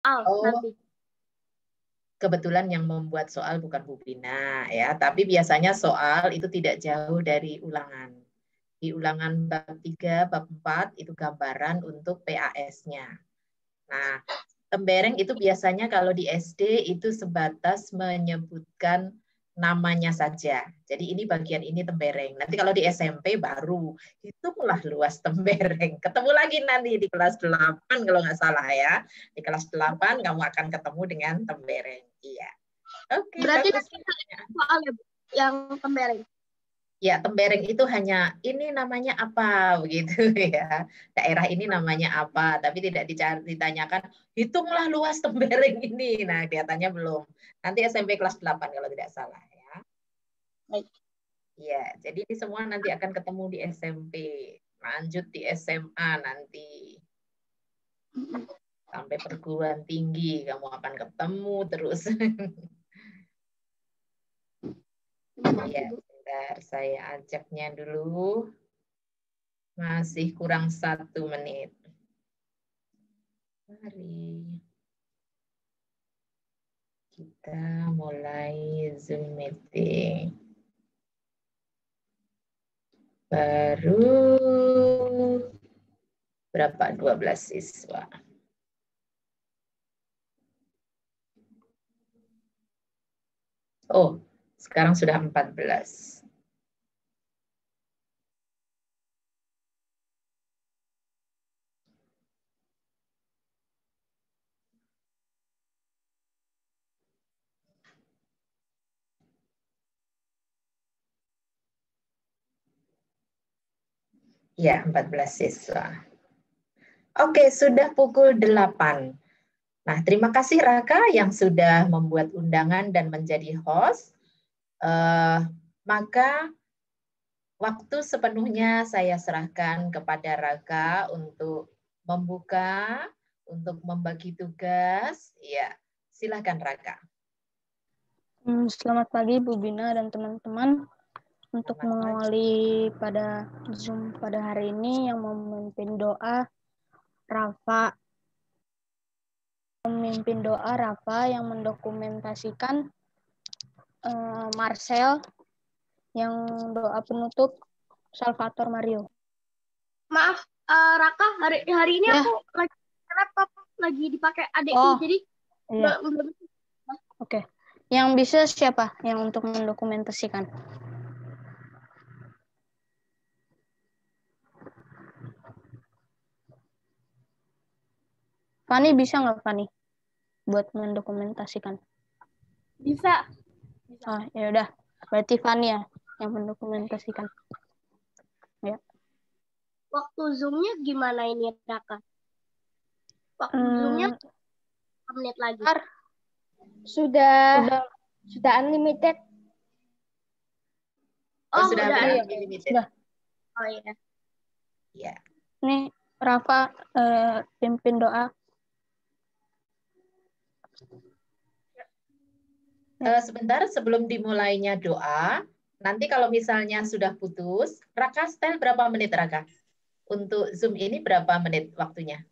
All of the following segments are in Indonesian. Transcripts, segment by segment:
Oh, nanti. kebetulan yang membuat soal bukan Bu Bina ya, tapi biasanya soal itu tidak jauh dari ulangan. Di ulangan bab 3, bab 4 itu gambaran untuk PAS-nya. Nah, tembereng itu biasanya kalau di SD itu sebatas menyebutkan namanya saja. Jadi ini bagian ini tembereng. Nanti kalau di SMP baru hitunglah luas tembereng. Ketemu lagi nanti di kelas 8 kalau nggak salah ya. Di kelas 8 kamu akan ketemu dengan tembereng. Iya. Oke, Berarti bagus. nanti soalnya yang tembereng. Ya, tembereng itu hanya ini namanya apa begitu ya. Daerah ini namanya apa, tapi tidak ditanyakan hitunglah luas tembereng ini. Nah, kelihatannya belum. Nanti SMP kelas 8 kalau tidak salah ya. Baik. Ya, jadi ini semua nanti akan ketemu di SMP. Lanjut di SMA nanti. Sampai perguruan tinggi kamu akan ketemu terus. Ya, sebentar saya ajaknya dulu. Masih kurang 1 menit. Mari kita mulai Zoom meeting. Baru berapa? 12 siswa. Oh, sekarang sudah 14. Ya, 14 siswa. Oke, sudah pukul 8. Nah, terima kasih Raka yang sudah membuat undangan dan menjadi host. Maka waktu sepenuhnya saya serahkan kepada Raka untuk membuka, untuk membagi tugas. Ya, silakan Raka. Selamat pagi Bu Bina dan teman-teman. Untuk mengawali pada Zoom pada hari ini yang memimpin doa Rafa. Memimpin doa Rafa, yang mendokumentasikan Marcel, yang doa penutup Salvator Mario. Maaf, Raka, hari ini aku lagi laptop lagi dipakai adikku, jadi belum. Oke. Yang bisa siapa yang untuk mendokumentasikan? Fani bisa nggak Fani buat mendokumentasikan? Bisa. Oh, ya udah. Berarti Fani ya yang mendokumentasikan. Ya. Waktu Zoom-nya gimana ini, Raka? Waktu Zoom-nya menit lagi. Sudah unlimited. Oh, sudah unlimited. Sudah. Oh iya. Ya. Nih Rafa pimpin doa. Sebentar sebelum dimulainya doa, nanti kalau misalnya sudah putus, Raka style berapa menit Raka? Untuk Zoom ini berapa menit waktunya?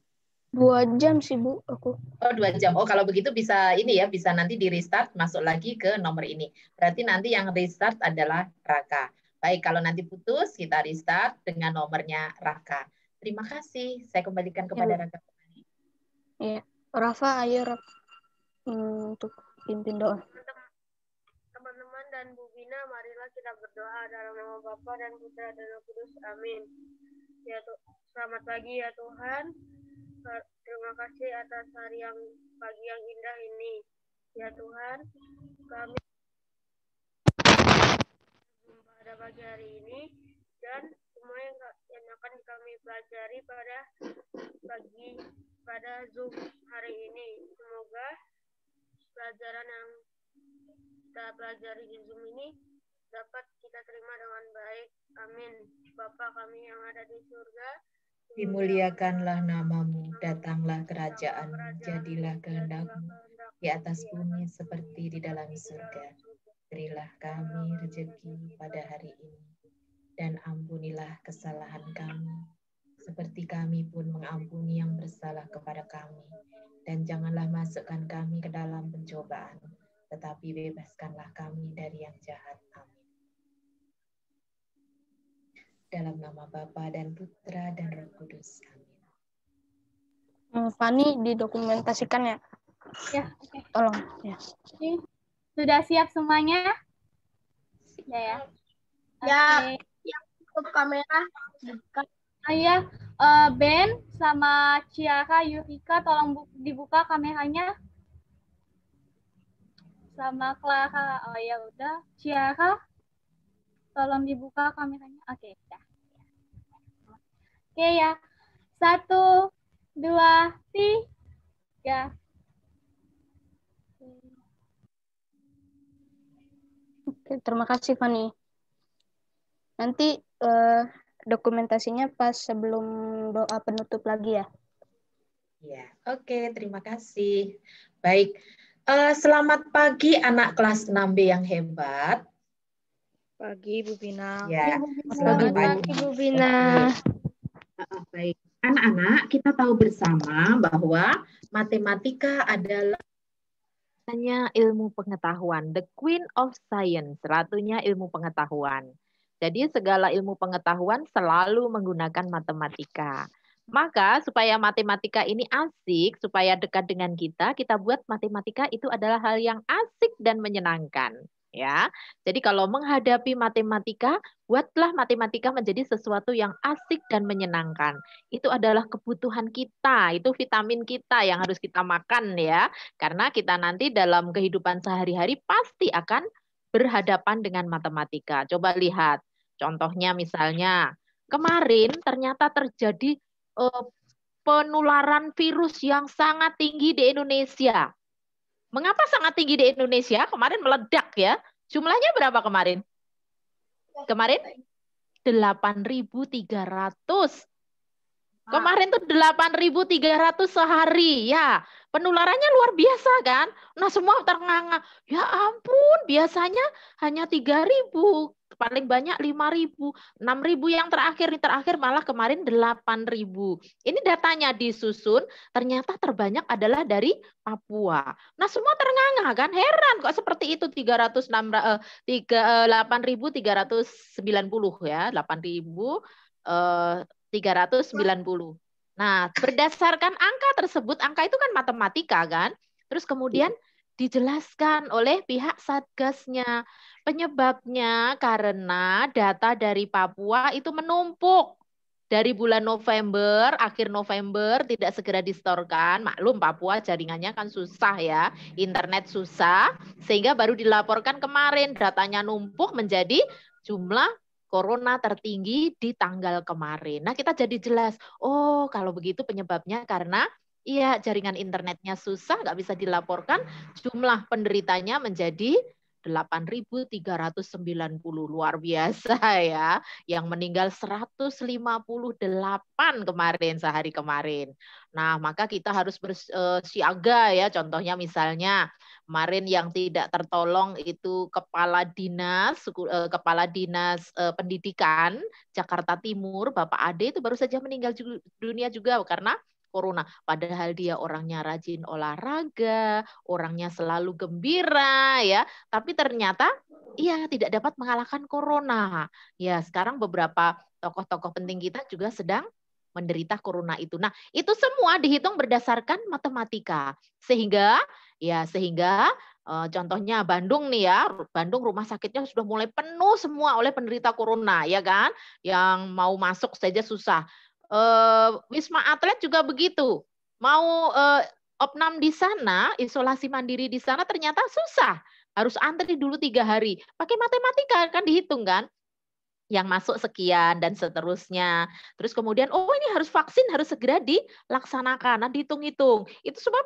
2 jam sih Bu aku. Oh, 2 jam. Oh, kalau begitu bisa ini ya, bisa nanti di restart masuk lagi ke nomor ini. Berarti nanti yang restart adalah Raka. Baik, kalau nanti putus kita restart dengan nomornya Raka. Terima kasih. Saya kembalikan kepada Raka. Iya, Rafa ayo Rafa untuk pimpin doa. Teman-teman dan Bu Bina, marilah kita berdoa dalam nama Bapa dan Putra dan Roh Kudus. Amin. Ya, selamat pagi ya Tuhan. Terima kasih atas pagi yang indah ini. Ya Tuhan, kami pada pagi hari ini dan semua yang akan kami pelajari pada Zoom hari ini. Semoga pelajaran yang kita pelajari di Zoom ini dapat kita terima dengan baik. Amin. Bapa kami yang ada di surga, dimuliakanlah namamu, datanglah kerajaanmu, jadilah kehendakmu di atas bumi seperti di dalam surga. Berilah kami rezeki pada hari ini, dan ampunilah kesalahan kami, seperti kami pun mengampuni yang bersalah kepada kami. Dan janganlah masukkan kami ke dalam pencobaan, tetapi bebaskanlah kami dari yang jahat. Amin. Dalam nama Bapa dan Putra dan Roh Kudus. Amin. Fani didokumentasikan ya? Ya, oke. Tolong. Ya. Sudah siap semuanya? Ya, ya. Ya, Oke. yang tutup kamera. Ya, Ben sama Ciara, Yurika, tolong dibuka kameranya. Sama Clara. Oh ya udah. Ciara, tolong dibuka kameranya. Oke, dah. Oke ya. 1, 2, 3. Oke, terima kasih Fani. Nanti dokumentasinya pas sebelum doa penutup lagi ya. Ya, oke, terima kasih. Baik, selamat pagi anak kelas 6B yang hebat. Pagi, Bu Bina. Ya, Selamat pagi, Bu Bina. Baik, anak-anak, kita tahu bersama bahwa matematika adalah ilmu pengetahuan, the queen of science, ratunya ilmu pengetahuan. Jadi segala ilmu pengetahuan selalu menggunakan matematika. Maka supaya matematika ini asik, supaya dekat dengan kita buat matematika itu adalah hal yang asik dan menyenangkan. Ya, jadi kalau menghadapi matematika, buatlah matematika menjadi sesuatu yang asik dan menyenangkan. Itu adalah kebutuhan kita, itu vitamin kita yang harus kita makan ya. Karena kita nanti dalam kehidupan sehari-hari pasti akan berhadapan dengan matematika. Coba lihat, contohnya misalnya kemarin ternyata terjadi penularan virus yang sangat tinggi di Indonesia. Mengapa sangat tinggi di Indonesia? Kemarin meledak ya. Jumlahnya berapa kemarin? Kemarin 8.300. Kemarin tuh 8.300 sehari ya. Penularannya luar biasa kan? Nah, semua ternganga. Ya ampun, biasanya hanya 3.000. Paling banyak 5.000, 6.000 yang terakhir malah kemarin 8.000. Ini datanya disusun, ternyata terbanyak adalah dari Papua. Nah, semua ternganga kan? Heran kok seperti itu 8.390 ya, 8.390. Nah, berdasarkan angka tersebut, angka itu kan matematika kan? Terus kemudian dijelaskan oleh pihak Satgasnya. Penyebabnya karena data dari Papua itu menumpuk. Dari bulan November, akhir November tidak segera distorkan. Maklum Papua jaringannya kan susah ya, internet susah. Sehingga baru dilaporkan kemarin datanya numpuk menjadi jumlah corona tertinggi di tanggal kemarin. Nah kita jadi jelas, oh kalau begitu penyebabnya karena iya jaringan internetnya susah, nggak bisa dilaporkan, jumlah penderitanya menjadi 8.390, luar biasa ya. Yang meninggal 158 kemarin sehari kemarin. Nah, maka kita harus bersiaga ya. Contohnya misalnya kemarin yang tidak tertolong itu Kepala Dinas Pendidikan Jakarta Timur, Bapak Ade itu baru saja meninggal dunia juga karena corona. Padahal dia orangnya rajin olahraga, orangnya selalu gembira ya, tapi ternyata ia tidak dapat mengalahkan corona. Ya, sekarang beberapa tokoh-tokoh penting kita juga sedang menderita corona itu. Nah, itu semua dihitung berdasarkan matematika. Sehingga contohnya Bandung nih ya, Bandung rumah sakitnya sudah mulai penuh semua oleh penderita corona ya kan, yang mau masuk saja susah. Wisma Atlet juga begitu. Mau opnam di sana, isolasi mandiri di sana ternyata susah. Harus antri dulu 3 hari. Pakai matematika kan dihitung kan. Yang masuk sekian dan seterusnya. Terus kemudian, oh ini harus vaksin, harus segera dilaksanakan. Nah, dihitung-hitung. Itu semua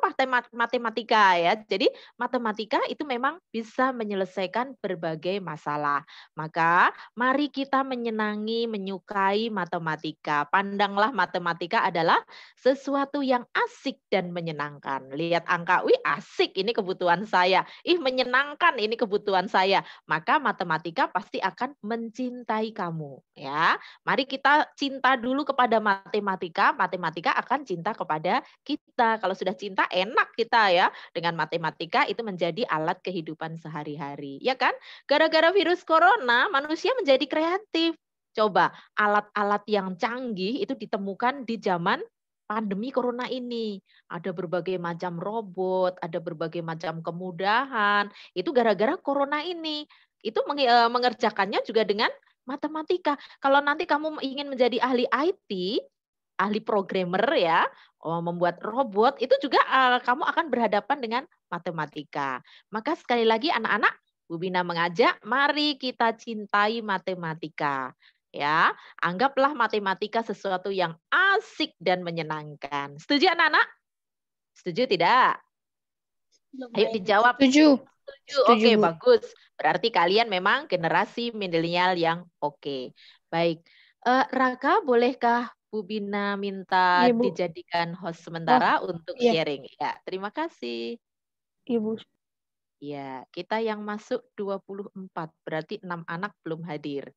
matematika ya. Jadi matematika itu memang bisa menyelesaikan berbagai masalah. Maka mari kita menyenangi, menyukai matematika. Pandanglah matematika adalah sesuatu yang asik dan menyenangkan. Lihat angka, wih asik, ini kebutuhan saya. Ih menyenangkan, ini kebutuhan saya. Maka matematika pasti akan mencintai kamu ya. Mari kita cinta dulu kepada matematika, matematika akan cinta kepada kita. Kalau sudah cinta enak kita ya. Dengan matematika itu menjadi alat kehidupan sehari-hari, ya kan? Gara-gara virus corona manusia menjadi kreatif. Coba alat-alat yang canggih itu ditemukan di zaman pandemi corona ini. Ada berbagai macam robot, ada berbagai macam kemudahan. Itu gara-gara corona ini. Itu mengerjakannya juga dengan matematika. Kalau nanti kamu ingin menjadi ahli IT, ahli programmer ya, membuat robot, itu juga kamu akan berhadapan dengan matematika. Maka sekali lagi anak-anak, Bu Bina mengajak, mari kita cintai matematika. Ya, anggaplah matematika sesuatu yang asik dan menyenangkan. Setuju anak-anak? Setuju tidak? Ayo dijawab. Setuju. Setuju. Oke, bagus. Berarti kalian memang generasi milenial yang oke. Baik. Raka, bolehkah Bu Bina minta dijadikan host sementara untuk sharing? Ya, terima kasih. Ibu. Ya, kita yang masuk 24, berarti 6 anak belum hadir.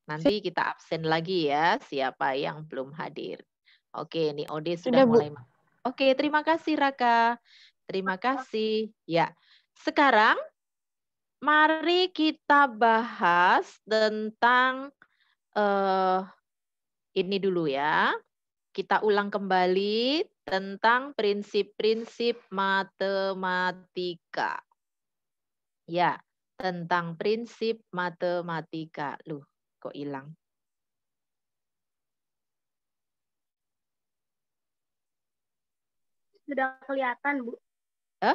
Nanti kita absen lagi ya, siapa yang belum hadir. Oke, ini Ode sudah mulai. Oke, terima kasih Raka. Terima kasih. Ya, sekarang mari kita bahas tentang ini dulu ya. Kita ulang kembali tentang prinsip-prinsip matematika. Ya, tentang prinsip matematika. Loh, kok hilang? Sudah kelihatan, Bu.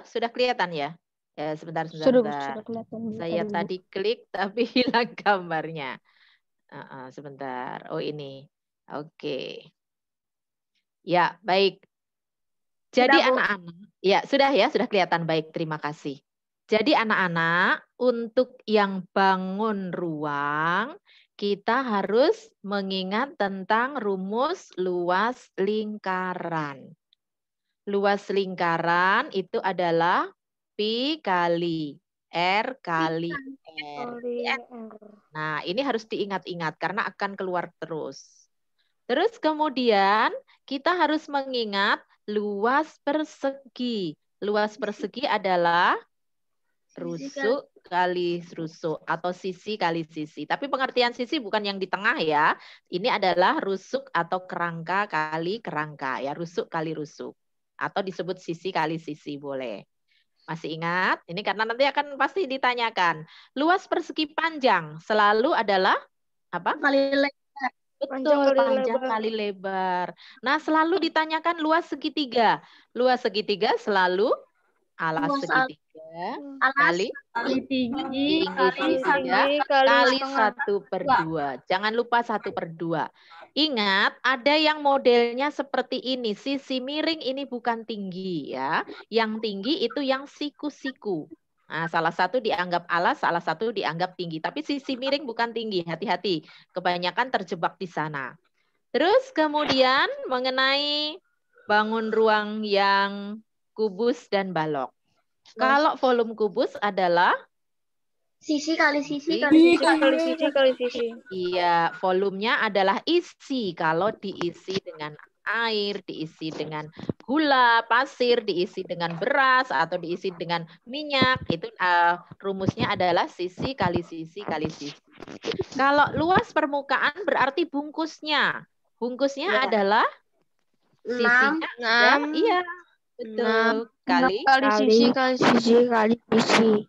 Sudah kelihatan ya? Ya, sebentar. Sudah kelihatan. Saya tadi klik tapi hilang gambarnya. Sebentar. Oh, ini. Oke. Ya, baik. Jadi anak-anak, ya sudah kelihatan, baik, terima kasih. Jadi anak-anak, untuk yang bangun ruang, kita harus mengingat tentang rumus luas lingkaran. Luas lingkaran itu adalah Pi kali R kali R. Nah, ini harus diingat-ingat karena akan keluar terus. Terus kemudian kita harus mengingat luas persegi. Luas persegi adalah rusuk kali rusuk atau sisi kali sisi. Tapi pengertian sisi bukan yang di tengah ya. Ini adalah rusuk atau kerangka kali kerangka ya, rusuk kali rusuk. Atau disebut sisi kali sisi boleh. Masih ingat? Ini karena nanti akan pasti ditanyakan. Luas persegi panjang selalu adalah apa? Kali lebar. Betul, panjang kali lebar. Nah, selalu ditanyakan luas segitiga. Luas segitiga selalu alas segitiga kali tinggi segitiga kali 1/2. Jangan lupa 1/2. Ingat, ada yang modelnya seperti ini. Sisi miring ini bukan tinggi ya. Yang tinggi itu yang siku-siku. Nah, salah satu dianggap alas, salah satu dianggap tinggi. Tapi sisi miring bukan tinggi, hati-hati. Kebanyakan terjebak di sana. Terus kemudian mengenai bangun ruang yang kubus dan balok. Kalau volume kubus adalah sisi kali sisi kali sisi. Iya, volumenya adalah isi. Kalau diisi dengan air, diisi dengan gula, pasir, diisi dengan beras, atau diisi dengan minyak, itu rumusnya adalah sisi kali sisi kali sisi. Kalau luas permukaan berarti bungkusnya. Bungkusnya adalah sisinya 6. Iya, betul. Kali sisi kali sisi kali sisi.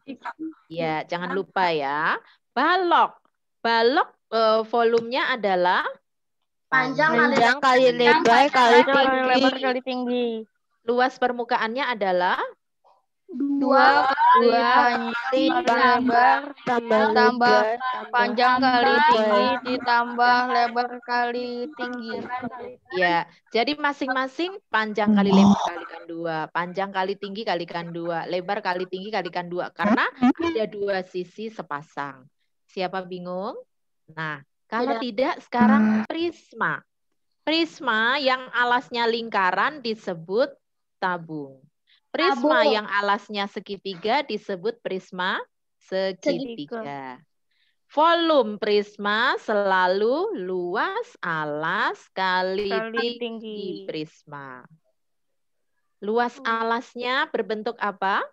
Ya, jangan lupa ya. Balok. Balok volumenya adalah panjang kali lebar kali tinggi. Luas permukaannya adalah 2 kali lebar tambah panjang kali tinggi ditambah lebar kali tinggi. Ya, jadi masing-masing panjang kali lebar kalikan 2, panjang kali tinggi kalikan 2, lebar kali tinggi kalikan 2 karena ada 2 sisi sepasang. Siapa bingung? Nah, kalau tidak sekarang prisma. Prisma yang alasnya lingkaran disebut tabung. Prisma yang alasnya segitiga disebut prisma segitiga. Volume prisma selalu luas alas kali tinggi tinggi. prisma. Luas alasnya berbentuk apa?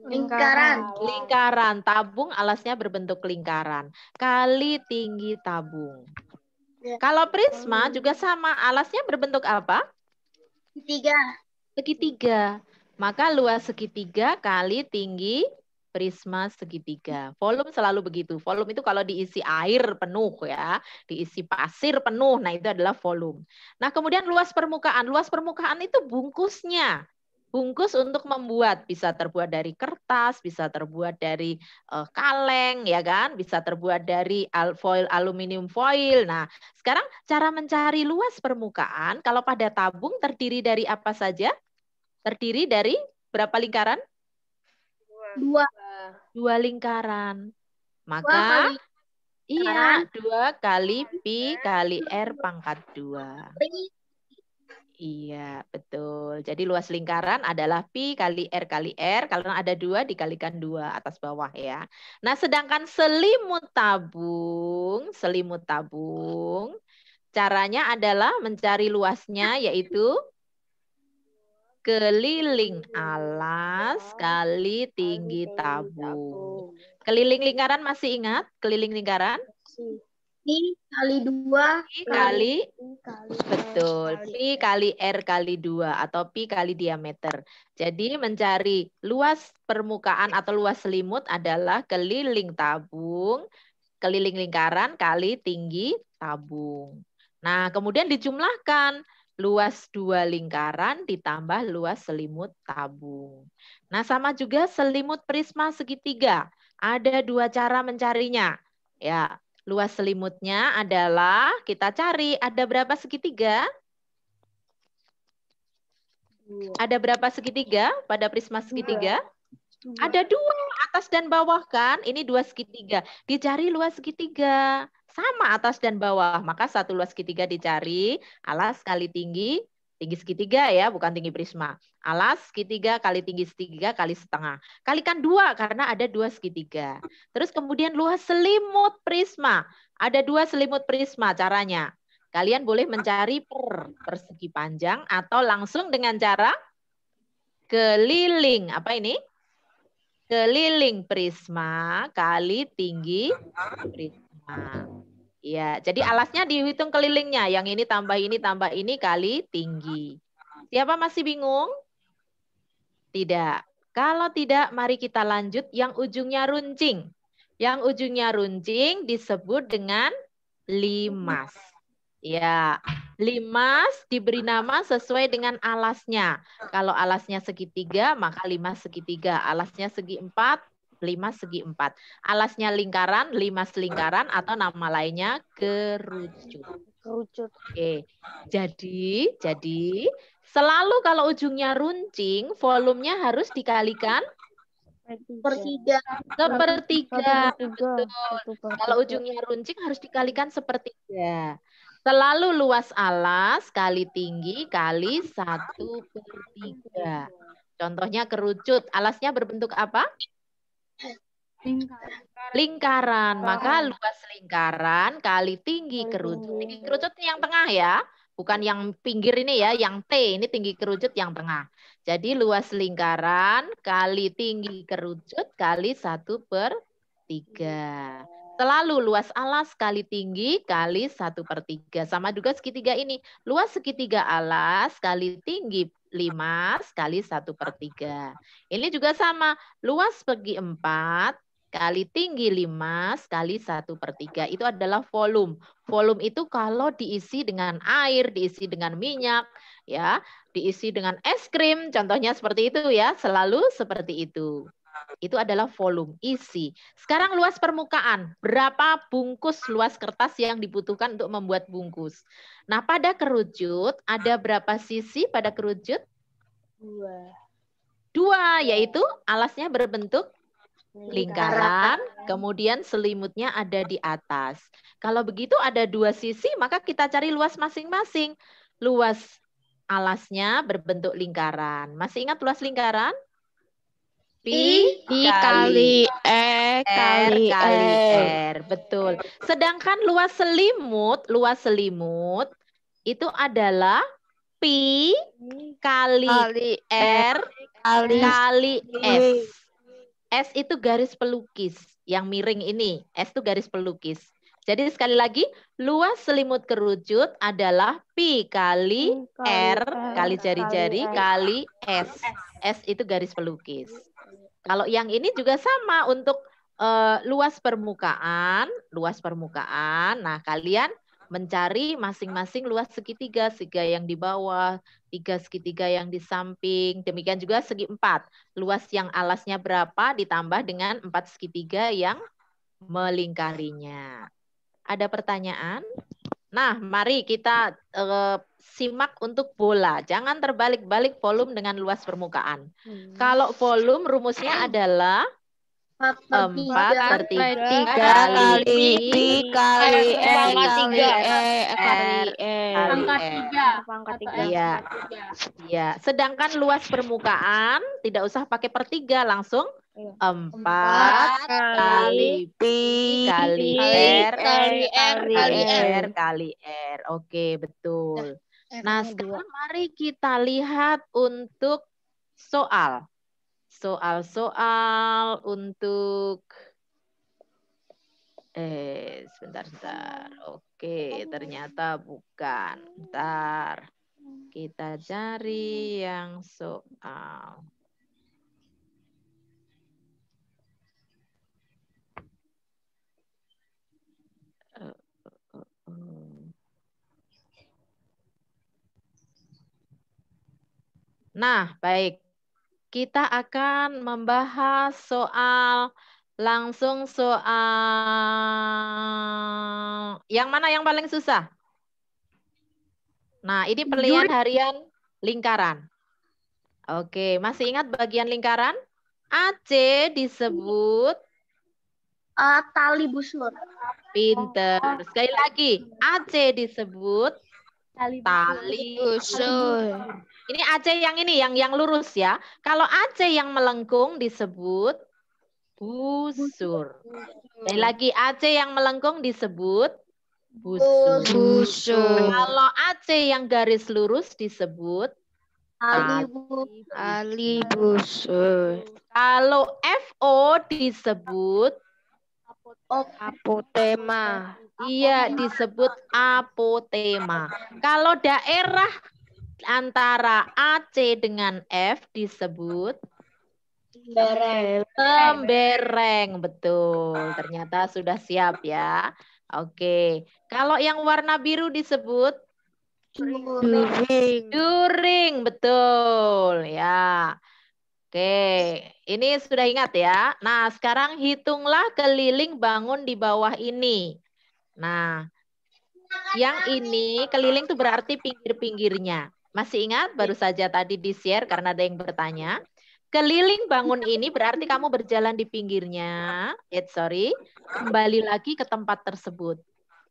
Lingkaran. Lingkaran. Tabung alasnya berbentuk lingkaran. Kali tinggi tabung. Ya. Kalau prisma juga sama. Alasnya berbentuk apa? Segitiga. Segitiga. Maka luas segitiga kali tinggi prisma segitiga. Volume selalu begitu. Volume itu kalau diisi air penuh ya, diisi pasir penuh, nah itu adalah volume. Nah kemudian luas permukaan. Luas permukaan itu bungkusnya. Bungkus untuk membuat, bisa terbuat dari kertas, bisa terbuat dari kaleng, ya kan? Bisa terbuat dari foil, aluminium foil. Nah sekarang cara mencari luas permukaan, kalau pada tabung terdiri dari apa saja? Terdiri dari berapa lingkaran? 2. 2 lingkaran. 2 Maka kali iya, 2 kali pi kali R pangkat 2. Iya, betul. Jadi luas lingkaran adalah pi kali R kali R. Kalau ada 2 dikalikan 2 atas bawah ya. Nah, sedangkan selimut tabung, caranya adalah mencari luasnya yaitu keliling alas kali tinggi tabung. Keliling lingkaran masih ingat? Keliling lingkaran? Pi kali 2 Pi kali, betul. Pi kali R kali 2 atau pi kali diameter. Jadi mencari luas permukaan atau luas selimut adalah keliling tabung, keliling lingkaran kali tinggi tabung. Nah, kemudian dijumlahkan. Luas 2 lingkaran ditambah luas selimut tabung. Nah, sama juga selimut prisma segitiga. Ada 2 cara mencarinya. Ya, luas selimutnya adalah kita cari ada berapa segitiga? Ada berapa segitiga pada prisma segitiga? Ada 2, atas dan bawah kan? Ini 2 segitiga. Dicari luas segitiga. Sama atas dan bawah. Maka satu luas segitiga dicari. Alas kali tinggi. Tinggi segitiga ya, bukan tinggi prisma. Alas segitiga kali tinggi segitiga kali setengah. Kalikan 2 karena ada 2 segitiga. Terus kemudian luas selimut prisma. Ada 2 selimut prisma caranya. Kalian boleh mencari per persegi panjang atau langsung dengan cara keliling. Apa ini? Keliling prisma kali tinggi prisma. Ya, jadi alasnya dihitung kelilingnya. Yang ini tambah ini kali tinggi. Siapa masih bingung? Tidak. Kalau tidak, mari kita lanjut yang ujungnya runcing. Yang ujungnya runcing disebut dengan limas. Ya, limas diberi nama sesuai dengan alasnya. Kalau alasnya segitiga, maka limas segitiga. Alasnya segi 4, limas segi 4. Alasnya lingkaran, limas lingkaran, atau nama lainnya kerucut. Kerucut. Oke, jadi selalu kalau ujungnya runcing, volumenya harus dikalikan sepertiga. sepertiga. Betul. Kalau ujungnya runcing harus dikalikan sepertiga. Selalu luas alas kali tinggi kali 1/3. Contohnya kerucut. Alasnya berbentuk apa? Lingkaran. Maka luas lingkaran kali tinggi kerucut. Tinggi kerucut ini yang tengah ya. Bukan yang pinggir ini ya. Yang T. Ini tinggi kerucut yang tengah. Jadi luas lingkaran kali tinggi kerucut kali 1/3. Selalu luas alas kali tinggi kali 1/3. Sama juga segitiga ini. Luas segitiga alas kali tinggi limas kali 1/3. Ini juga sama. Luas segi 4 kali tinggi limas kali 1/3. Itu adalah volume. Volume itu kalau diisi dengan air, diisi dengan minyak, ya, diisi dengan es krim, contohnya seperti itu ya. Selalu seperti itu. Itu adalah volume, isi. Sekarang luas permukaan. Berapa bungkus luas kertas yang dibutuhkan untuk membuat bungkus? Nah, pada kerucut, ada berapa sisi pada kerucut? 2, yaitu alasnya berbentuk lingkaran, kemudian selimutnya ada di atas. Kalau begitu ada 2 sisi, maka kita cari luas masing-masing. Luas alasnya berbentuk lingkaran. Masih ingat luas lingkaran? kali E kali R. Betul. Sedangkan luas selimut itu adalah pi kali R kali S. S itu garis pelukis. Yang miring ini. S itu garis pelukis. Jadi sekali lagi, luas selimut kerucut adalah pi kali R kali jari-jari kali S. S itu garis pelukis. Kalau yang ini juga sama untuk luas permukaan. Nah, kalian mencari masing-masing luas segitiga yang di bawah, 3 segitiga yang di samping, demikian juga segi 4. Luas yang alasnya berapa ditambah dengan 4 segitiga yang melingkarinya. Ada pertanyaan? Nah, mari kita simak untuk bola. Jangan terbalik-balik volume dengan luas permukaan. Kalau volume rumusnya adalah 4/3 kali pi kali Iya. Sedangkan luas permukaan tidak usah pakai per 3, langsung 4 kali pi kali R kali R. Oke, betul. Nah, sekarang mari kita lihat untuk soal untuk sebentar. Oke, ternyata bukan. Bentar. Kita cari yang soal. Nah, baik. Kita akan membahas langsung soal yang mana yang paling susah? Nah, ini pilihan harian lingkaran. Oke, masih ingat bagian lingkaran? AC disebut tali busur. Pinter. Sekali lagi, AC disebut tali busur. Ini AC yang ini, yang lurus ya. Kalau AC yang melengkung disebut busur. Sekali lagi, AC yang melengkung disebut busur. Kalau AC yang garis lurus disebut tali busur. Kalau FO disebut apotema. Iya, disebut apotema. Kalau daerah antara AC dengan F disebut lembereng. Betul. Ternyata sudah siap ya. Oke. Kalau yang warna biru disebut during. Betul ya. Oke. Ini sudah ingat ya. Nah, sekarang hitunglah keliling bangun di bawah ini. Nah, yang ini keliling itu berarti pinggir-pinggirnya. Masih ingat? Baru saja tadi di-share karena ada yang bertanya. Keliling bangun ini berarti kamu berjalan di pinggirnya. Kembali lagi ke tempat tersebut.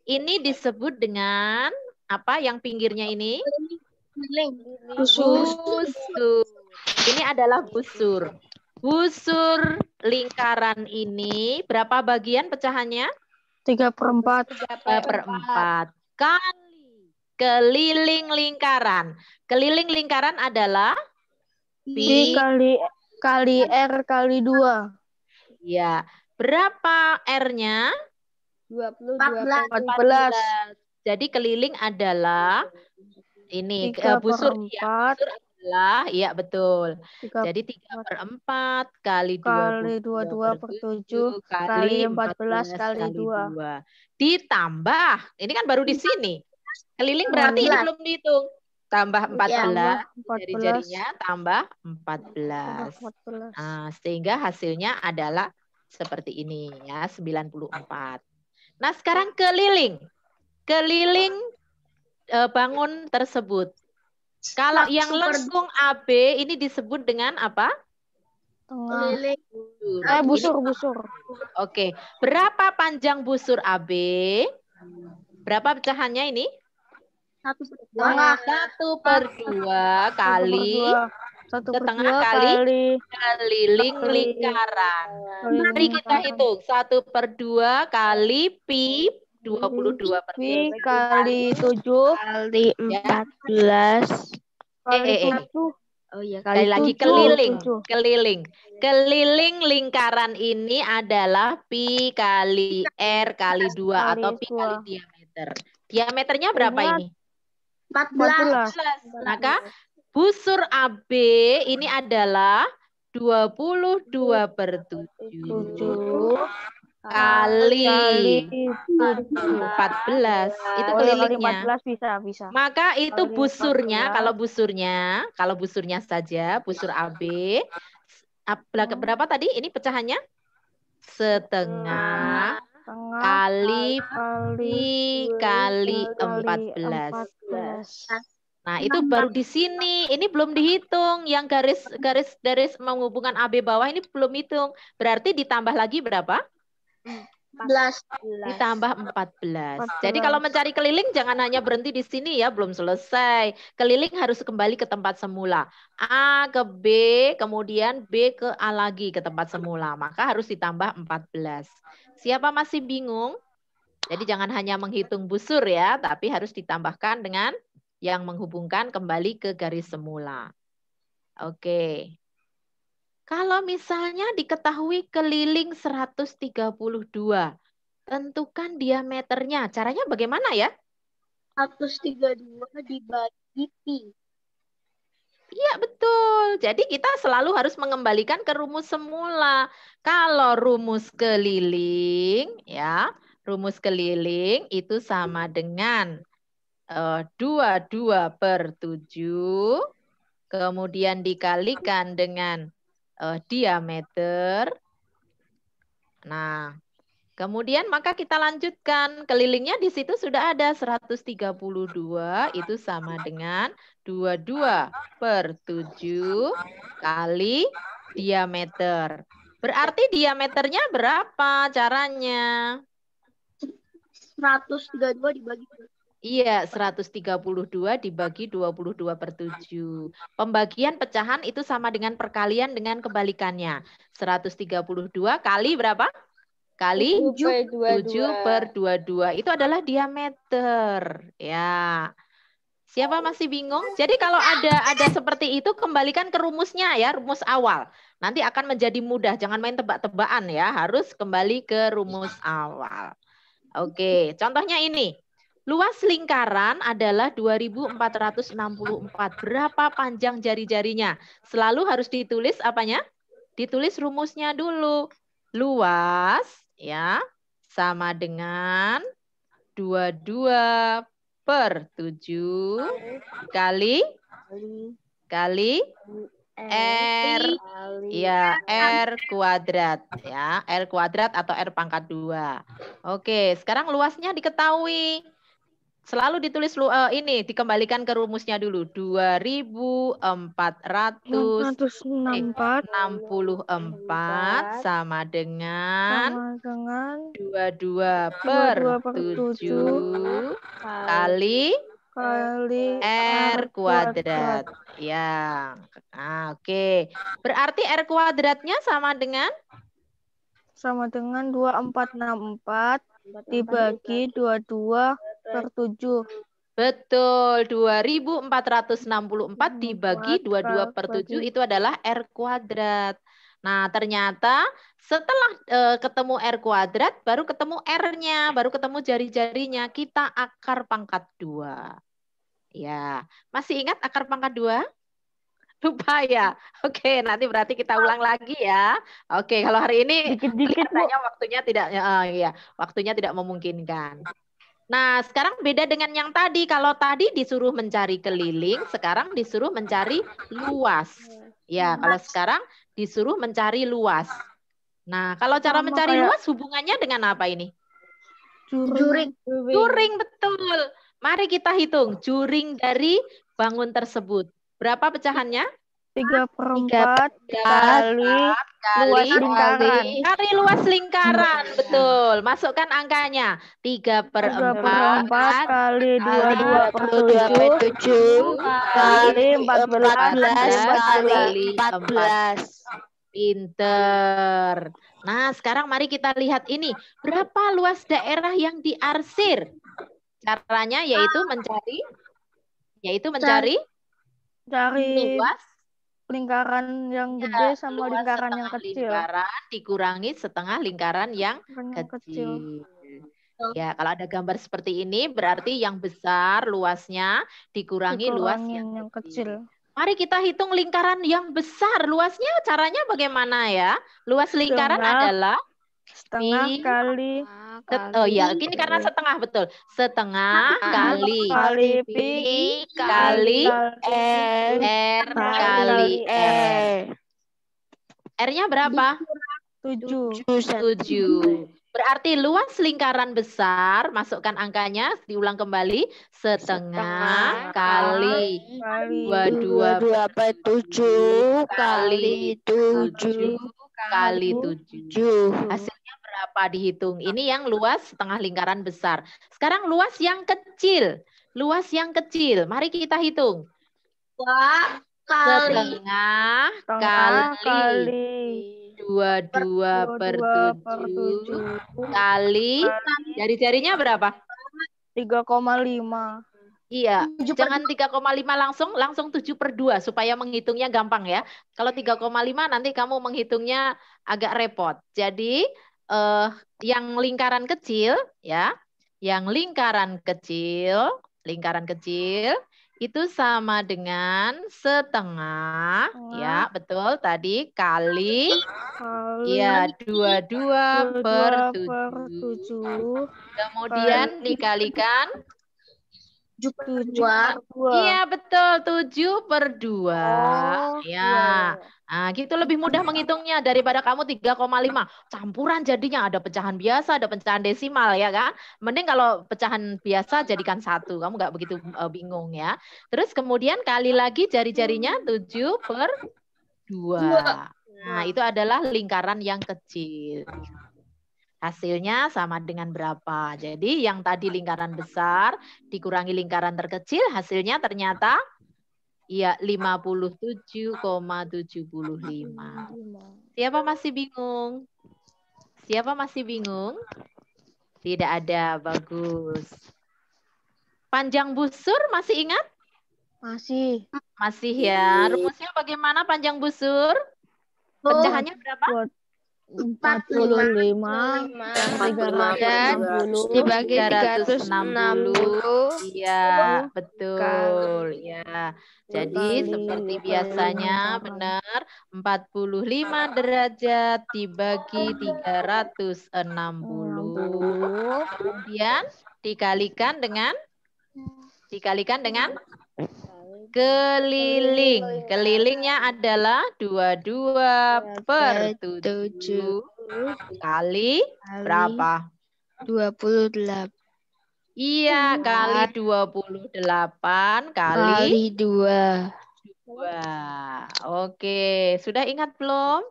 Ini disebut dengan apa yang pinggirnya ini? Busur. Ini adalah busur. Busur lingkaran ini berapa bagian pecahannya? 3/4 kali keliling lingkaran. Keliling lingkaran adalah pi kali R kali 2. Ya. Berapa R-nya? 14. Jadi keliling adalah ini busur ya. Busur adalah iya betul. Jadi 3/4 kali 22/7 kali 14 kali 2. Ditambah, ini kan baru di sini. Keliling berarti ini belum dihitung. Tambah 14, jari-jarinya tambah 14. Nah, sehingga hasilnya adalah seperti ini ya, 94. Nah, sekarang keliling. Keliling bangun tersebut. Kalau yang lengkung AB ini disebut dengan apa? Busur. Oke. Berapa panjang busur AB? Berapa pecahannya ini? 1/2 kali setengah 1/2 kali keliling lingkaran. Mari kita hitung. 1/2 kali pi 22 per Pi kali 7 kali 14 kali 7. oh iya Sekali kali lagi 7. keliling lingkaran ini adalah pi kali r kali 2 atau pi kali diameter. Diameternya berapa ini? 14. Maka busur AB ini adalah 22/7 kali 14. Itu kelilingnya. Bisa. Maka itu busurnya, kalau busurnya saja, busur AB berapa tadi? Ini pecahannya? Setengah kali pi kali 14. Nah, itu baru di sini. Ini belum dihitung. Yang garis menghubungkan AB bawah ini belum hitung. Berarti ditambah lagi berapa? 14. Ditambah 14. Jadi kalau mencari keliling jangan hanya berhenti di sini ya, belum selesai. Keliling harus kembali ke tempat semula. A ke B, kemudian B ke A lagi ke tempat semula. Maka harus ditambah 14. Siapa masih bingung? Jadi jangan hanya menghitung busur ya, tapi harus ditambahkan dengan yang menghubungkan kembali ke garis semula. Oke. Kalau misalnya diketahui keliling 132, tentukan diameternya. Caranya bagaimana ya? 132 dibagi pi. Iya, betul. Jadi kita selalu harus mengembalikan ke rumus semula. Kalau rumus keliling, ya, rumus keliling itu sama dengan 22/7, kemudian dikalikan dengan diameter. Nah, kemudian maka kita lanjutkan. Kelilingnya di situ sudah ada 132, itu sama dengan 22/7 kali diameter. Berarti diameternya berapa caranya? 132 dibagi. Iya, 132 dibagi 22/7. Pembagian pecahan itu sama dengan perkalian dengan kebalikannya. 132 kali berapa? Kali 7/22. Itu adalah diameter. Ya. Siapa masih bingung? Jadi kalau ada seperti itu, kembalikan ke rumusnya ya, rumus awal. Nanti akan menjadi mudah. Jangan main tebak-tebakan ya. Harus kembali ke rumus awal. Oke, contohnya ini. Luas lingkaran adalah 2464. Berapa panjang jari-jarinya? Selalu harus ditulis apanya? Ditulis rumusnya dulu. Luas ya sama dengan 22/7 kali R ya, R kuadrat ya, R kuadrat atau R pangkat 2. Oke, sekarang luasnya diketahui. Selalu ditulis ini dikembalikan ke rumusnya dulu. 2464 sama dengan 22/7 kali R kuadrat. Ya. Nah, oke. Berarti R kuadratnya sama dengan 2464 dibagi 22/7. Betul, 2464 dibagi 22/7 itu adalah R kuadrat. Nah, ternyata setelah ketemu R kuadrat, baru ketemu R-nya, baru ketemu jari-jarinya, kita akar pangkat 2. Ya, masih ingat akar pangkat 2? Lupa ya? Oke, nanti berarti kita ulang lagi ya. Oke, kalau hari ini kelihatannya waktunya tidak memungkinkan. Nah, sekarang beda dengan yang tadi. Kalau tadi disuruh mencari keliling, sekarang disuruh mencari luas. Ya, kalau sekarang disuruh mencari luas. Nah, kalau cara mencari luas hubungannya dengan apa ini? Juring. Juring, betul. Mari kita hitung juring dari bangun tersebut. Berapa pecahannya? 3/4 kali luas lingkaran. Kali luas lingkaran, betul. Masukkan angkanya. 3/4 kali 22/7 kali 14 kali 14. Pinter. Nah, sekarang mari kita lihat ini. Berapa luas daerah yang diarsir? Caranya yaitu mencari cari luas lingkaran yang gede sama luas lingkaran yang setengah kecil. lingkaran dikurangi setengah lingkaran yang Yang kecil. Ya, kalau ada gambar seperti ini berarti yang besar luasnya dikurangi luas yang kecil. Mari kita hitung lingkaran yang besar. Luasnya caranya bagaimana ya? Luas lingkaran adalah setengah kali oh ya, ini karena setengah, betul. Setengah kali Pi kali R kali R. R-nya berapa? 7. 7. Berarti luas lingkaran besar, masukkan angkanya, diulang kembali, setengah kali 22/7 kali 7 kali 7. Hasilnya berapa dihitung? Ini yang luas setengah lingkaran besar. Sekarang luas yang kecil. Luas yang kecil. Mari kita hitung. Setengah kali 22/7 kali jari-jarinya berapa? 3,5. Iya, jangan 3,5 langsung 7/2 supaya menghitungnya gampang ya. Kalau 3,5 nanti kamu menghitungnya agak repot. Jadi yang lingkaran kecil ya, yang lingkaran kecil itu sama dengan setengah ya, betul tadi kali ya 22/7. Kemudian dikalikan 7/2. Iya betul, 7/2. Ya. Nah, gitu lebih mudah menghitungnya daripada kamu 3,5. Campuran jadinya ada pecahan biasa, ada pecahan desimal ya kan. Mending kalau pecahan biasa jadikan 1. Kamu nggak begitu bingung ya. Terus kemudian kali lagi jari-jarinya 7/2. Nah, itu adalah lingkaran yang kecil. Hasilnya sama dengan berapa? Jadi yang tadi lingkaran besar dikurangi lingkaran terkecil, hasilnya ternyata ya 57,75. Siapa masih bingung? Siapa masih bingung? Tidak ada, bagus. Panjang busur masih ingat? Masih. Masih ya. Rumusnya bagaimana panjang busur? Pecahannya berapa? 45 dan dibagi 360. Iya, betul. Ya. Jadi seperti biasanya benar 45 derajat dibagi 360. Kemudian dikalikan dengan keliling. Kelilingnya adalah 22/7 kali berapa? 28 Iya, kali 28 kali 2. Oke, sudah ingat belum?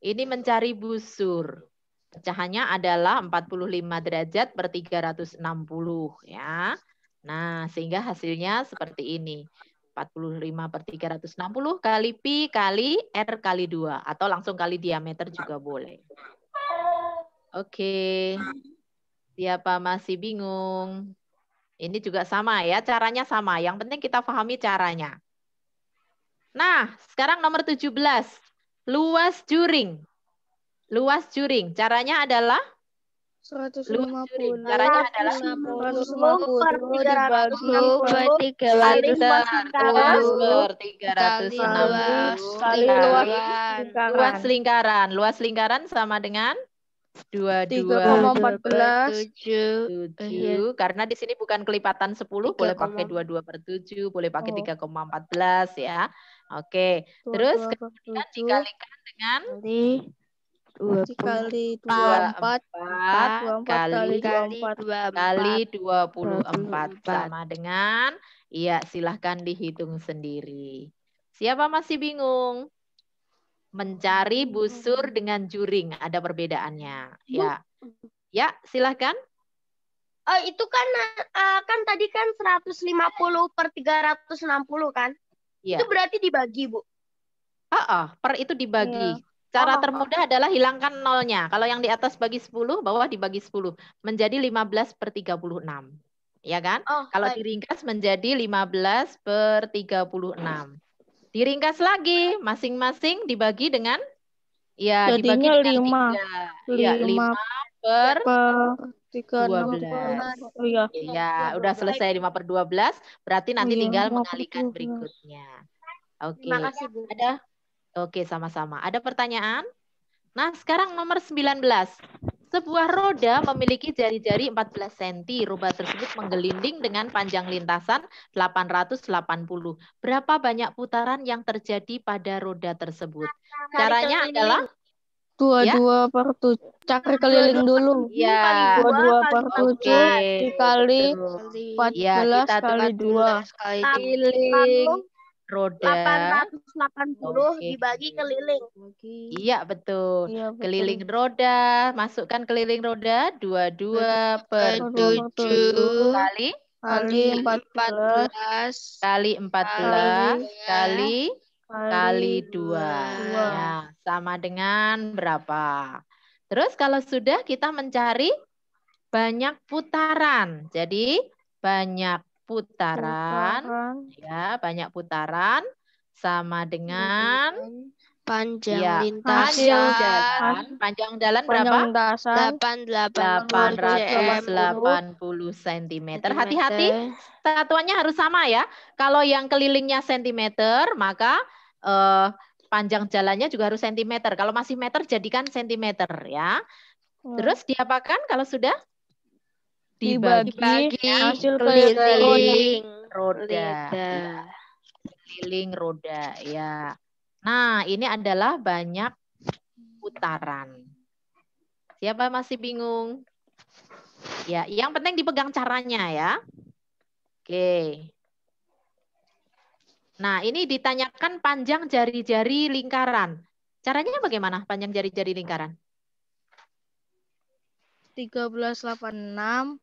Ini mencari busur. Pecahannya adalah 45 derajat per 360 ya. Nah, sehingga hasilnya seperti ini. 45/360 kali pi kali r kali 2. Atau langsung kali diameter juga boleh. Oke. Siapa masih bingung? Ini juga sama ya, caranya sama. Yang penting kita pahami caranya. Nah, sekarang nomor 17. Luas juring. Luas juring. Caranya adalah 150. Caranya adalah 150 dibagi 360 kali luas lingkaran. Luas lingkaran sama dengan 3,14. Karena di sini bukan kelipatan 10, boleh pakai 22/7, boleh pakai 3,14 ya. Oke. Terus kemudian dikalikan dengan dikali 24 kali 24 24 sama dengan iya silahkan dihitung sendiri. Siapa masih bingung? Mencari busur dengan juring. Ada perbedaannya. Ya. Ya, silahkan. Itu kan tadi kan 150 per 360 kan? Ya. Itu berarti dibagi, Bu. Per itu dibagi. Cara termudah adalah hilangkan nolnya. Kalau yang di atas bagi 10, bawah dibagi 10. Menjadi 15 per 36. Ya kan? Kalau diringkas menjadi 15 per 36. Diringkas lagi. Masing-masing dibagi dengan jadinya dibagi dengan 3. Ya, 5 per 12. Ya, udah selesai 5 per 12. Berarti nanti tinggal mengalikan berikutnya. Oke. Terima kasih, Bu. Ada? Oke, sama-sama. Ada pertanyaan? Nah, sekarang nomor 19. Sebuah roda memiliki jari-jari 14 cm. Roda tersebut menggelinding dengan panjang lintasan 880. Berapa banyak putaran yang terjadi pada roda tersebut? Caranya adalah 22 per 7. Cari keliling dulu. Ya. 22 per 7 dikali 14 kali 2. Keliling roda 880 dibagi keliling. Iya, betul. Keliling roda, masukkan keliling roda 22 per 7 kali 14 kali 14 kali 2. Ya, sama dengan berapa? Terus kalau sudah kita mencari banyak putaran. Jadi banyak putaran. Ya, banyak putaran sama dengan panjang lintasan. Panjang jalan berapa? 880 cm. Hati-hati, satuannya harus sama ya. Kalau yang kelilingnya cm, maka panjang jalannya juga harus cm. Kalau masih meter, jadikan cm ya. Terus diapakan kalau sudah? Dibagi hasil keliling roda. Keliling roda, ya. Nah, ini adalah banyak putaran. Siapa masih bingung? Ya, yang penting dipegang caranya ya. Oke. Nah, ini ditanyakan panjang jari-jari lingkaran. Caranya bagaimana panjang jari-jari lingkaran? 1386.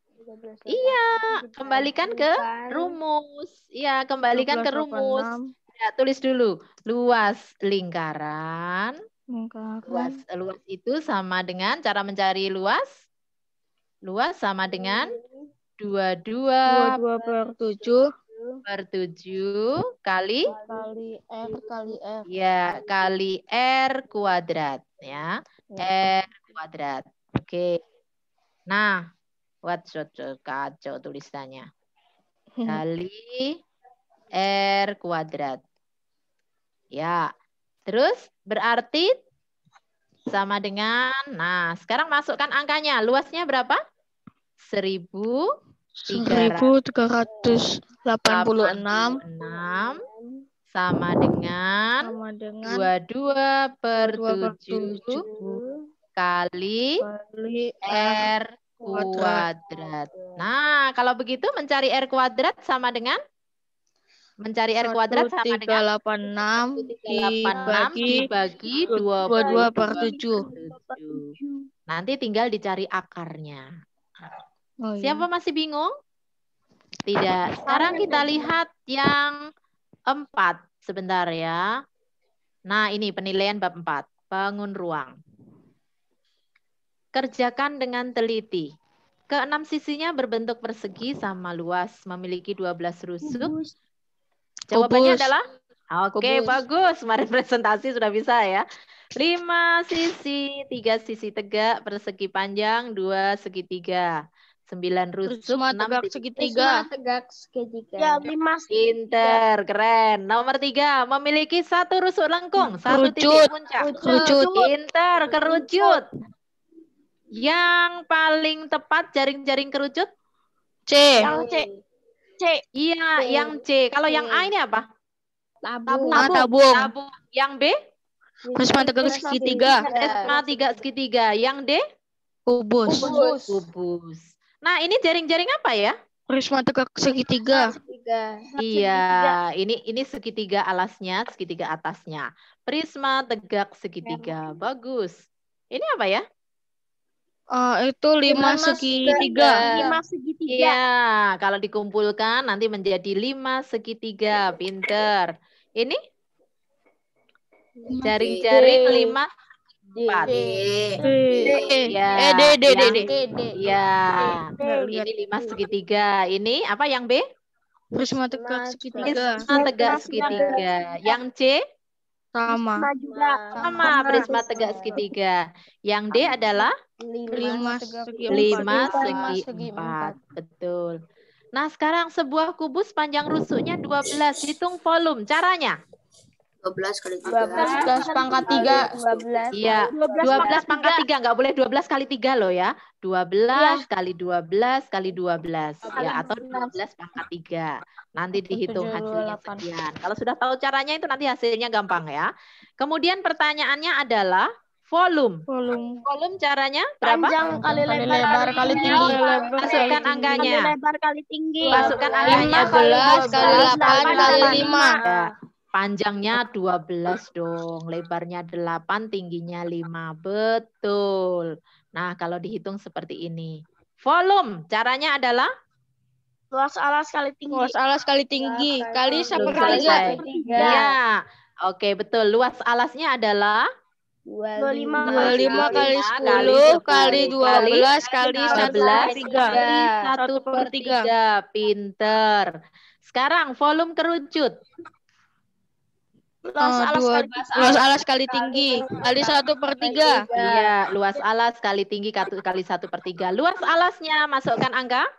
Iya, kembalikan ke rumus. Iya, kembalikan ke rumus. Ya, tulis dulu. Luas lingkaran. Luas itu sama dengan cara mencari luas. Luas sama dengan 22 per 7 kali R kali R. Ya, kali R kuadrat ya. R kuadrat. Oke. Nah, kacau tulisannya. Kali R kuadrat. Ya. Terus berarti sama dengan, nah sekarang masukkan angkanya. Luasnya berapa? 1386 sama dengan 22 per 7 kali R kuadrat. Nah, kalau begitu mencari R kuadrat sama dengan? Mencari R kuadrat sama dengan 186 dibagi 22 per 7. Nanti tinggal dicari akarnya. Siapa masih bingung? Tidak. Sekarang kita lihat yang 4. Sebentar ya. Nah, ini penilaian bab 4. Bangun ruang. Kerjakan dengan teliti. Keenam sisinya berbentuk persegi sama luas, memiliki 12 rusuk. Jawabannya adalah? Oke, bagus. Kemarin presentasi sudah bisa ya. 5 sisi, 3 sisi tegak, persegi panjang, 2 segitiga. 9 rusuk, 6 segitiga. Ya, 5 Pinter, keren. Nomor 3, memiliki 1 rusuk lengkung, 1 titik puncak. Pinter, kerucut. Yang paling tepat jaring-jaring kerucut? C. Yang C. Iya, yang C. Kalau yang A ini apa? Tabung. Yang B? Prisma tegak segitiga. Prisma 3 segitiga. Yang D? Kubus. Nah, ini jaring-jaring apa ya? Prisma tegak segitiga. Iya, ini segitiga alasnya, segitiga atasnya. Prisma tegak segitiga. Bagus. Ini apa ya? Itu 5 segitiga. 5 segitiga. Iya, kalau dikumpulkan nanti menjadi 5 segitiga. Pinter. Ini? Jaring-jaring 5 4. Ya. Ya. Ini 5 segitiga. Ini apa yang B? Prisma tegak segitiga. Prisma tegak segitiga. Yang C? Sama. Sama, prisma tegak segitiga. Yang D adalah 5 segi 5 segi 4. Betul. Nah, sekarang sebuah kubus panjang rusuknya 12. Hitung volume. Caranya? 12 kali 12 pangkat 3. Iya, 12 pangkat 3. Nggak boleh 12 kali 3 loh ya. 12 kali 12 kali 12. Ya, atau 12 pangkat 3. Nanti dihitung hasilnya sekian. Kalau sudah tahu caranya itu nanti hasilnya gampang ya. Kemudian pertanyaannya adalah volume. Volume caranya berapa? Panjang kali lebar kali tinggi. Masukkan angkanya. Lebar kali tinggi. Masukkan angkanya. 15 kali 8 kali 5. Ya. Panjangnya 12 dong, lebarnya 8, tingginya 5. Betul. Nah, kalau dihitung seperti ini. Volume, caranya adalah? Luas alas kali tinggi. Luas alas kali tinggi. Kali 1/3. 1/3. Ya. Oke, betul. Luas alasnya adalah? 25 kali 10 kali 12 kali 1/3. Pinter. Sekarang volume kerucut. Luas alas kali tinggi kali 1/3. Iya, luas alas kali tinggi kali 1/3. Luas alasnya masukkan angka?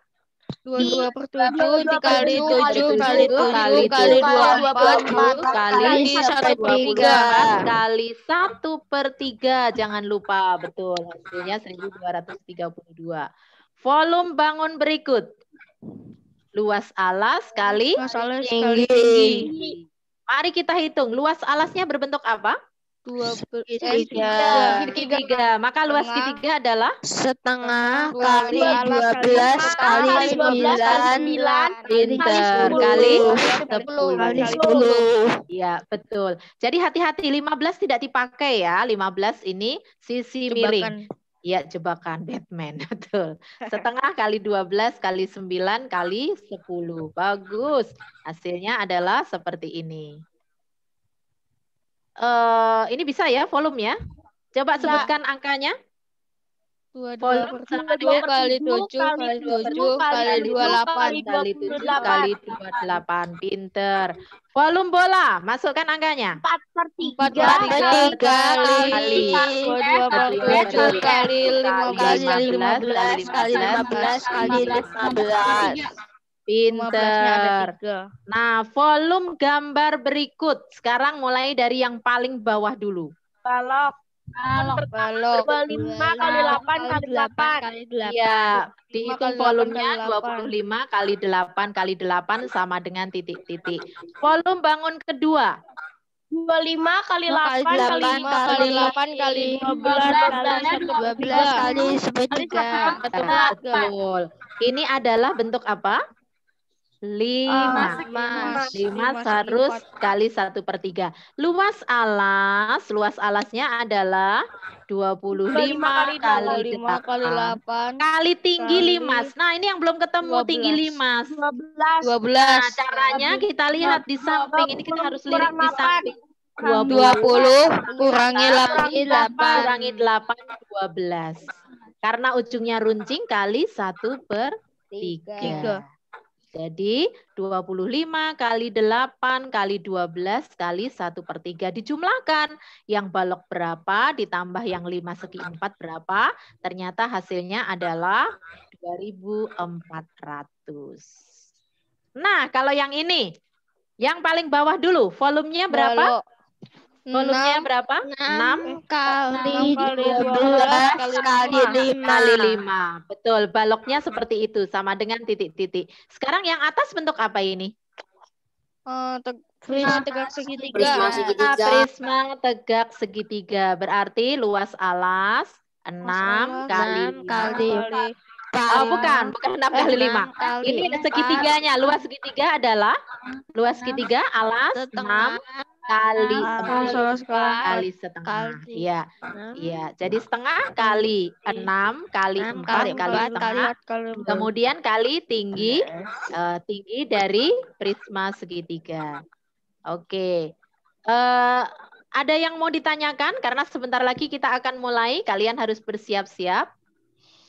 22/7 dikali 7 kali 7 kali 24 kali 1/3 kali 1/3. Jangan lupa, betul. Hasilnya 1232. Volume bangun berikut. Luas alas kali tinggi. Mari kita hitung. Luas alasnya berbentuk apa? Segitiga. Maka luas segitiga adalah? Setengah kali 12 kali 9 Pinter. Kali 10. Ya, betul. Jadi hati-hati, 15 tidak dipakai ya. 15 ini sisi miring. Ya, jebakan Batman. Betul. Setengah kali 12 kali 9 kali 10. Bagus. Hasilnya adalah seperti ini. Ini bisa ya volume ya? Coba sebutkan angkanya. 22 kali 7 kali 7 kali 28 kali 7 kali 28. Pinter. Volume bola, masukkan angkanya. 4/3 kali 27 kali 15 kali 15 kali 15. Pinter. Nah, volume gambar berikut. Sekarang mulai dari yang paling bawah dulu. Balok. 25 kali 8 kali 8. Iya, dihitung volumenya 25 kali 8 kali 8 sama dengan titik-titik. Volume bangun kedua. 25 kali 8 kali 8 kali 12 kali 1/3. Betul. Ini adalah bentuk apa? 5. 5 harus kali 1/3. Luas alasnya adalah 25 kali 8 kali tinggi 5. Nah, ini yang belum ketemu tinggi 5. 12. Nah, caranya kita lihat di samping. Ini kita harus lihat di samping. 20 kurangi 8 kurangi 8 12. Karena ujungnya runcing kali 1/3. Jadi 25 kali 8 kali 12 kali 1/3 dijumlahkan. Yang balok berapa ditambah yang 5 segi 4 berapa? Ternyata hasilnya adalah 2400. Nah, kalau yang ini, yang paling bawah dulu, volumenya berapa? Volumenya berapa? 6 kali 12 kali 5. Betul, baloknya seperti itu, sama dengan titik-titik. Sekarang yang atas bentuk apa ini? Prisma tegak segitiga. Prisma tegak segitiga. Berarti luas alas 6 kali 5. Oh, bukan 6 kali 5. Ini segitiganya. Luas segitiga adalah? Luas segitiga alas 6 kali kali setengah. kali Iya. Iya. Jadi setengah kali 6 kali 4 kali setengah. Kemudian kali tinggi tinggi dari prisma segitiga. Oke. Ada yang mau ditanyakan? Karena sebentar lagi kita akan mulai. Kalian harus bersiap-siap.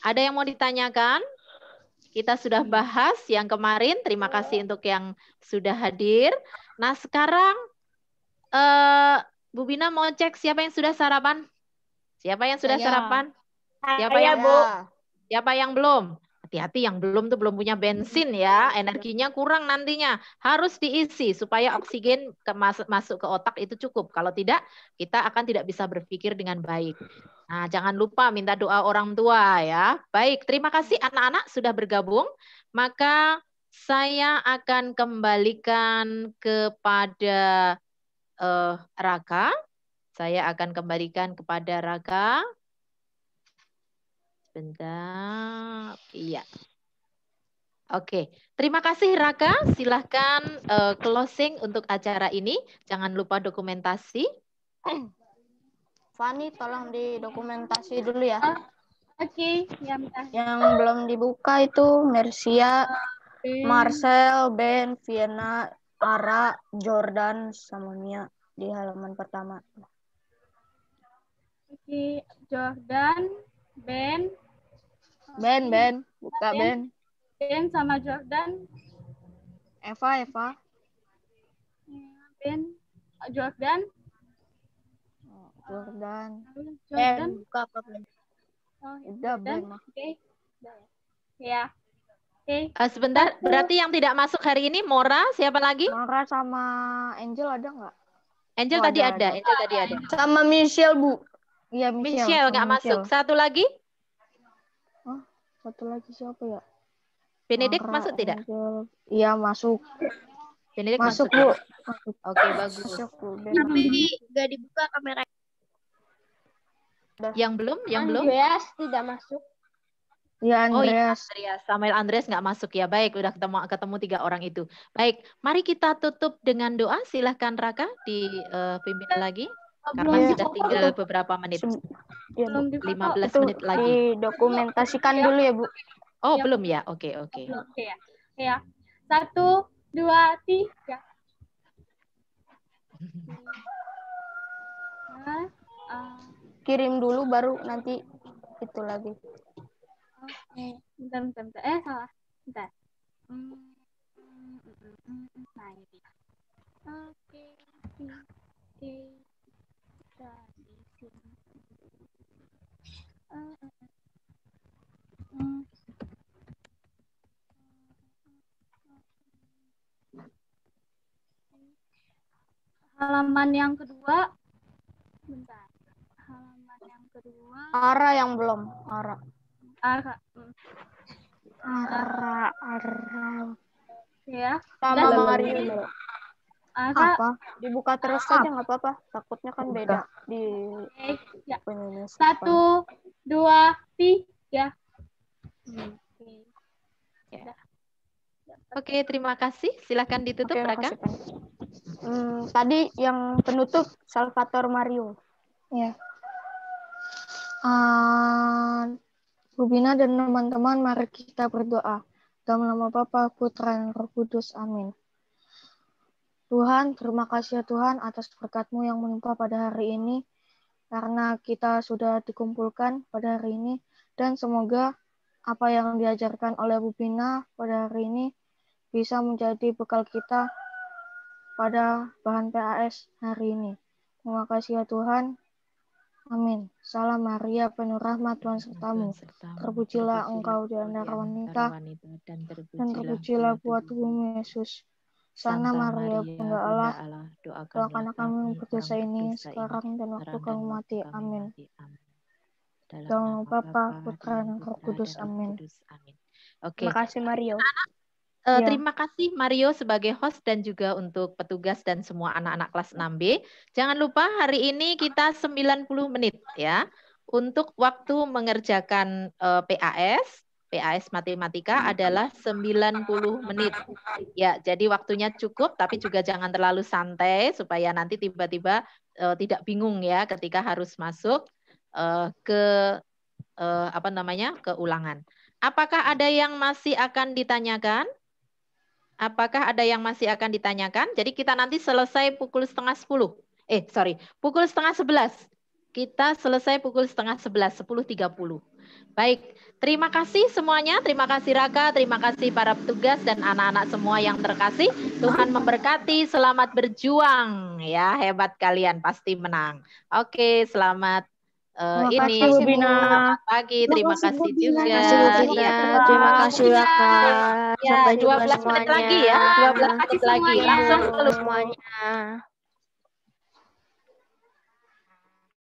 Ada yang mau ditanyakan? Kita sudah bahas yang kemarin. Terima kasih untuk yang sudah hadir. Nah, sekarang Bu Bina mau cek siapa yang sudah sarapan? Siapa yang sudah sarapan? Siapa yang belum? Hati-hati yang belum tuh belum punya bensin ya, energinya kurang nantinya. Harus diisi supaya oksigen masuk ke otak itu cukup. Kalau tidak, kita akan tidak bisa berpikir dengan baik. Nah, jangan lupa minta doa orang tua ya. Baik, terima kasih anak-anak sudah bergabung. Maka saya akan kembalikan kepada Raka. Saya akan kembalikan kepada Raka. Sebentar. Iya. Oke. Terima kasih Raka. Silahkan closing untuk acara ini. Jangan lupa dokumentasi. Fani, tolong didokumentasi dulu ya. Oke. Yang belum dibuka itu Mercia, Marcel, Ben, Vienna, Ara, Jordan, sama Mia di halaman pertama. Oke, Jordan, Ben, buka Ben. Ben sama Jordan, Eva, Ben, Jordan, Buka apa Ben? udah Ben. Oke. Ya. Oke. Sebentar, berarti yang tidak masuk hari ini Mora, siapa lagi? Mara sama Angel ada nggak? Angel tadi ada. Angel tadi ada. Sama Michelle, Bu. Iya, Michelle nggak masuk. Satu lagi? Oh, satu lagi siapa ya? Benedict Mara, masuk tidak? Angel. Iya, masuk. Benedict Masuk, masuk. Bu. Oke, bagus. Masuk, Bu. Tapi nggak dibuka kamera. Yang belum? Andreas tidak masuk. Ya, Oh iya, Andreas. Andreas. Samuel Andreas nggak masuk ya. Baik, udah ketemu 3 orang itu. Baik, mari kita tutup dengan doa. Silahkan Raka dipimpin lagi. Karena sudah tinggal beberapa menit. Ya, Bu. 15 Itu menit lagi. didokumentasikan dulu ya, Bu. Oh, belum ya? Oke. Oke ya. 1, 2, 3. Kirim dulu baru nanti itu lagi. Oke, bentar. Salah. Bentar. Nah, ini. Oke. Halaman yang kedua. Bentar. Halaman yang kedua. Ara yang belum. Ara. Ya. Sama Mario. Apa? Dibuka terus saja nggak apa-apa. Takutnya kan beda di ya. Indonesia. 1, 2, 3. Oke, terima kasih. Silahkan ditutup, Raka. Tadi yang penutup Salvatore Mario. Ya. Bu Bina dan teman-teman, mari kita berdoa. Dalam nama Bapa, Putra, dan Roh Kudus. Amin. Tuhan, terima kasih ya Tuhan atas berkat-Mu yang menimpa pada hari ini. Karena kita sudah dikumpulkan pada hari ini. Dan semoga apa yang diajarkan oleh Bu Bina pada hari ini bisa menjadi bekal kita pada bahan PAS hari ini. Terima kasih ya Tuhan. Amin. Salam Maria, penuh rahmat Tuhan sertamu. Terpujilah engkau di antara wanita, dan terpujilah buah tubuhmu Yesus. Sana Maria, Bunda Allah, doakanlah kami berdosa ini sekarang dan waktu kami mati. Amin. Dalam nama Bapa, Putra, dan Roh Kudus. Amin. Oke. Terima kasih Mario. Terima kasih Mario sebagai host dan juga untuk petugas dan semua anak-anak kelas 6B. Jangan lupa hari ini kita 90 menit ya untuk waktu mengerjakan PAS. PAS Matematika adalah 90 menit. Ya, jadi waktunya cukup tapi juga jangan terlalu santai supaya nanti tiba-tiba tidak bingung ya ketika harus masuk ke ke ulangan. Apakah ada yang masih akan ditanyakan? Apakah ada yang masih akan ditanyakan? Jadi kita nanti selesai pukul 10:30. Pukul 10:30. Kita selesai pukul 10:30, 10:30. Baik, terima kasih semuanya. Terima kasih Raka, terima kasih para petugas dan anak-anak semua yang terkasih. Tuhan memberkati, selamat berjuang. Ya, hebat kalian, pasti menang. Oke, selamat ini. Selamat pagi, terima kasih juga. Terima kasih Raka. Ya, 12 menit lagi ya, 12 menit lagi. Langsung semuanya.